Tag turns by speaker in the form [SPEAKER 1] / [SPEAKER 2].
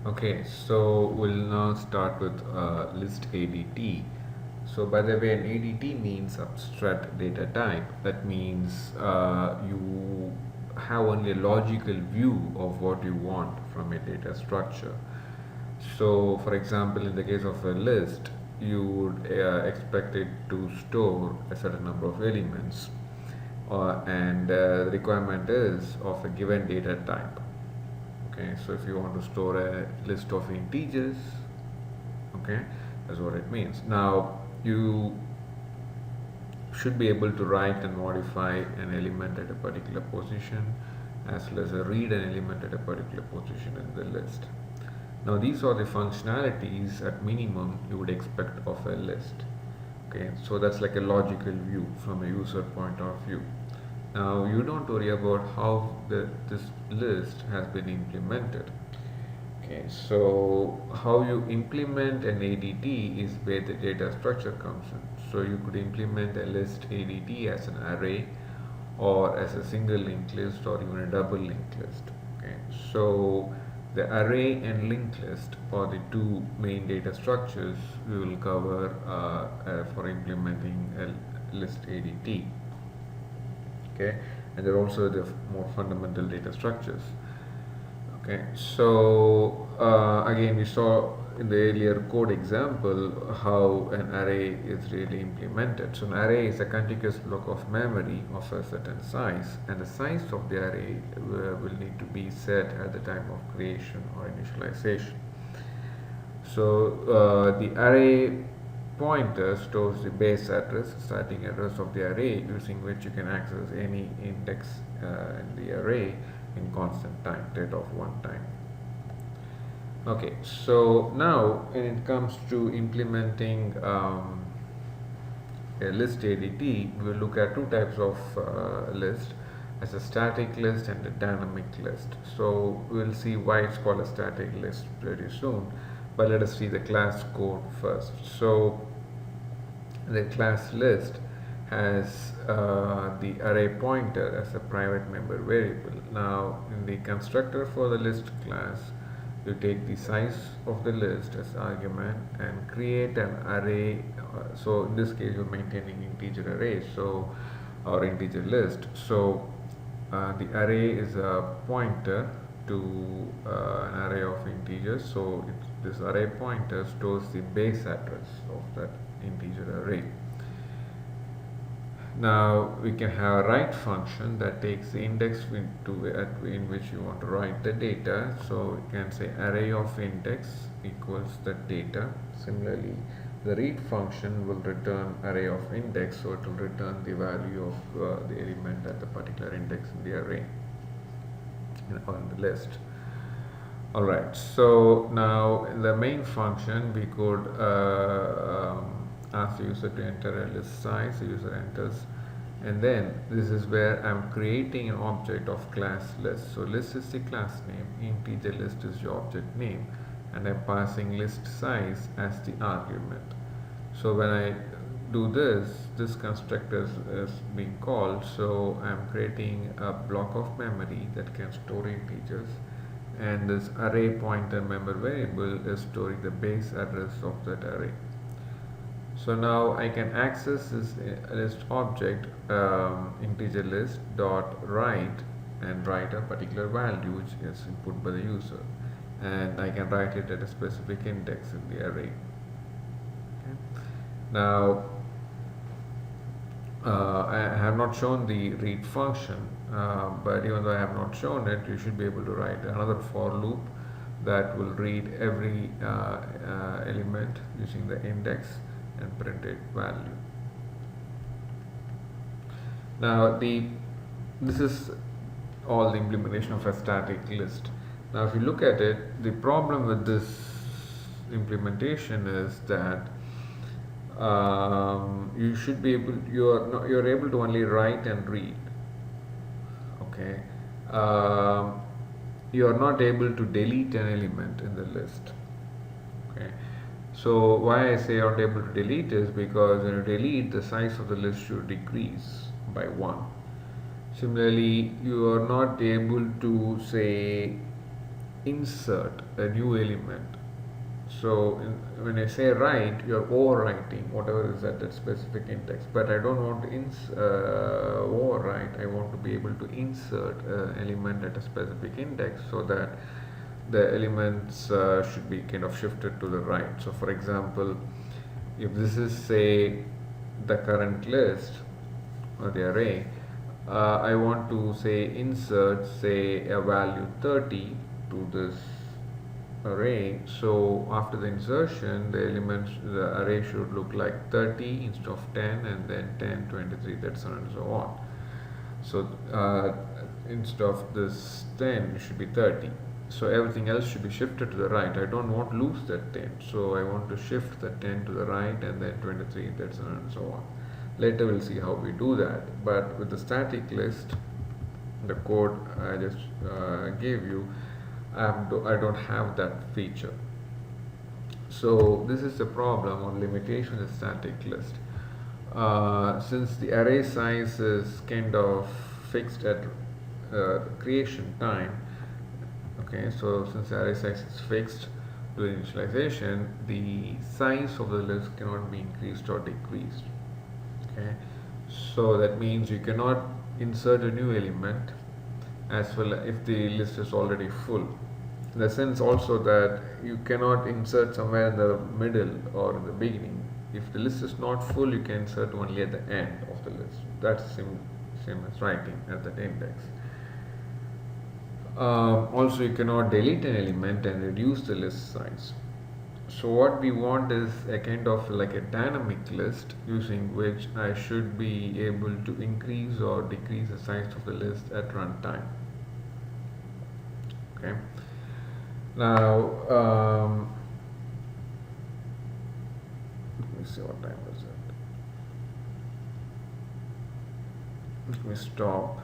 [SPEAKER 1] Okay, so we'll now start with list ADT. So by the way, an ADT means abstract data type. That means you have only a logical view of what you want from a data structure. So for example, in the case of a list, you would expect it to store a certain number of elements, and the requirement is of a given data type. Okay, so if you want to store a list of integers, okay, that's what it means. Now you should be able to write and modify an element at a particular position, as well as read an element at a particular position in the list. Now these are the functionalities at minimum you would expect of a list. Okay, so that's like a logical view from a user point of view. Now you don't worry about how this list has been implemented. Okay, so how you implement an ADT is where the data structure comes in. So you could implement a list ADT as an array, or as a single linked list, or even a double linked list. Okay, so the array and linked list are the two main data structures we will cover for implementing a list ADT. Okay, and they're also the more fundamental data structures. Okay, so again, we saw in the earlier code example how an array is really implemented. So an array is a contiguous block of memory of a certain size, and the size of the array will need to be set at the time of creation or initialization. So the array pointer stores the base address, starting address of the array, using which you can access any index in the array in constant time, rate of one time. Okay, so now when it comes to implementing a list ADT, we will look at two types of list, as a static list and a dynamic list. So we'll see why it's called a static list pretty soon, but let us see the class code first. So the class list has the array pointer as a private member variable. Now in the constructor for the list class, you take the size of the list as argument and create an array. So in this case, you're maintaining integer array, so or integer list. So the array is a pointer to an array of integers. So this array pointer stores the base address of that integer array. Now we can have a write function that takes the index in which you want to write the data. So we can say array of index equals the data. Similarly, the read function will return array of index, so it will return the value of the element at the particular index in the array on the list. Alright, so now in the main function we could ask the user to enter a list size. The user enters, and then this is where I'm creating an object of class list. So list is the class name, integer list is your object name, and I'm passing list size as the argument. So when I do this constructor is being called. So I'm creating a block of memory that can store integers, and this array pointer member variable is storing the base address of that array. So now I can access this list object, integer list dot write, and write a particular value which is input by the user, and I can write it at a specific index in the array. Okay. Now I have not shown the read function, but even though I have not shown it, you should be able to write another for loop that will read every element using the index and print it value. Now this is all the implementation of a static list. Now if you look at it, the problem with this implementation is that you should be able, you're able to only write and read. Okay, you are not able to delete an element in the list. Okay, so why I say you're not able to delete is because when you delete, the size of the list should decrease by 1. Similarly, you are not able to say insert a new element. So when I say write, you're overwriting whatever is at that specific index. But I don't want to overwrite. I want to be able to insert an element at a specific index so that the elements should be kind of shifted to the right. So for example, if this is say the current list or the array, I want to say insert say a value 30 to this array. So after the insertion, the array should look like 30 instead of 10, and then 10, 23, that's on and so on. So instead of this 10, it should be 30. So everything else should be shifted to the right. I don't want to lose that 10, so I want to shift the 10 to the right, and then 23, that's on and so on. Later we'll see how we do that. But with the static list, the code I just gave you, I don't have that feature. So this is the problem or limitation of static list. Since the array size is kind of fixed at creation time, okay, so since the array size is fixed to initialization, the size of the list cannot be increased or decreased. Okay, so that means you cannot insert a new element as well if the list is already full. In the sense also that you cannot insert somewhere in the middle or in the beginning. If the list is not full, you can insert only at the end of the list. That's same as writing at that index. Also, you cannot delete an element and reduce the list size. So what we want is a kind of like a dynamic list using which I should be able to increase or decrease the size of the list at runtime. Okay. Now, let me see what time is it. Let me stop.